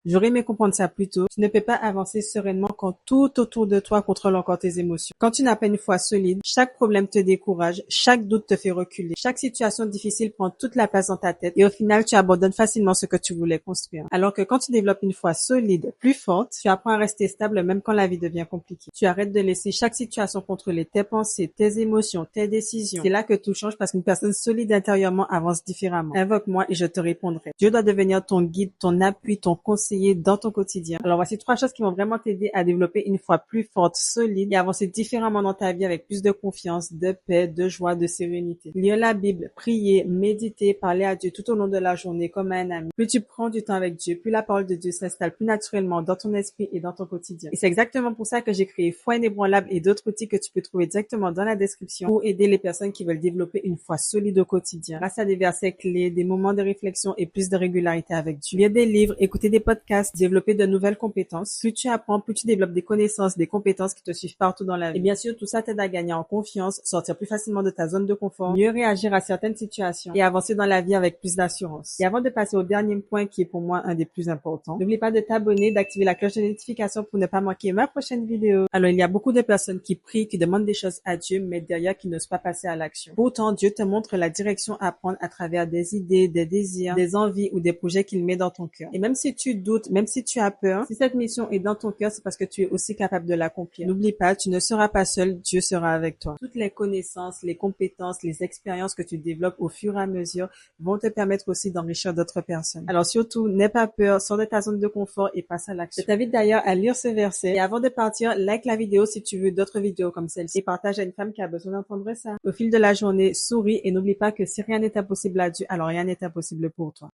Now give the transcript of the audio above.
J'aurais aimé comprendre ça plus tôt. Tu ne peux pas avancer sereinement quand tout autour de toi contrôle encore tes émotions. Quand tu n'as pas une foi solide, chaque problème te décourage, chaque doute te fait reculer, chaque situation difficile prend toute la place dans ta tête et au final, tu abandonnes facilement ce que tu voulais construire. Alors que quand tu développes une foi solide, plus forte, tu apprends à rester stable même quand la vie devient compliquée. Tu arrêtes de laisser chaque situation contrôler tes pensées, tes émotions, tes décisions. C'est là que tout change parce qu'une personne solide intérieurement avance différemment. Invoque-moi et je te répondrai. Dieu doit devenir ton guide, ton appui, ton conseiller dans ton quotidien. Alors voici 3 choses qui vont vraiment t'aider à développer une foi plus forte, solide et avancer différemment dans ta vie avec plus de confiance, de paix, de joie, de sérénité. Lire la Bible, prier, méditer, parler à Dieu tout au long de la journée comme un ami. Plus tu prends du temps avec Dieu, plus la parole de Dieu s'installe plus naturellement dans ton esprit et dans ton quotidien. Et c'est exactement pour ça que j'ai créé Foi inébranlable et d'autres outils que tu peux trouver directement dans la description pour aider les personnes qui veulent développer une foi solide au quotidien grâce à des versets clés, des moments de réflexion et plus de régularité avec Dieu. Lire des livres, écouter des podcasts, développer de nouvelles compétences. Plus tu apprends, plus tu développes des connaissances, des compétences qui te suivent partout dans la vie. Et bien sûr, tout ça t'aide à gagner en confiance, sortir plus facilement de ta zone de confort, mieux réagir à certaines situations et avancer dans la vie avec plus d'assurance. Et avant de passer au dernier point qui est pour moi un des plus importants, n'oublie pas de t'abonner, d'activer la cloche de notification pour ne pas manquer ma prochaine vidéo. Alors, il y a beaucoup de personnes qui prient, qui demandent des choses à Dieu, mais derrière qui n'osent pas passer à l'action. Pourtant, Dieu te montre la direction à prendre à travers des idées, des désirs, des envies ou des projets qu'il met dans ton cœur. Et même si tu doutes, même si tu as peur, si cette mission est dans ton cœur, c'est parce que tu es aussi capable de l'accomplir. N'oublie pas, tu ne seras pas seul, Dieu sera avec toi. Toutes les connaissances, les compétences, les expériences que tu développes au fur et à mesure vont te permettre aussi d'enrichir d'autres personnes. Alors surtout, n'aie pas peur, sors de ta zone de confort et passe à l'action. Je t'invite d'ailleurs à lire ce verset et avant de partir, like la vidéo si tu veux d'autres vidéos comme celle-ci et partage à une femme qui a besoin d'entendre ça. Au fil de la journée, souris et n'oublie pas que si rien n'est impossible à Dieu, alors rien n'est impossible pour toi.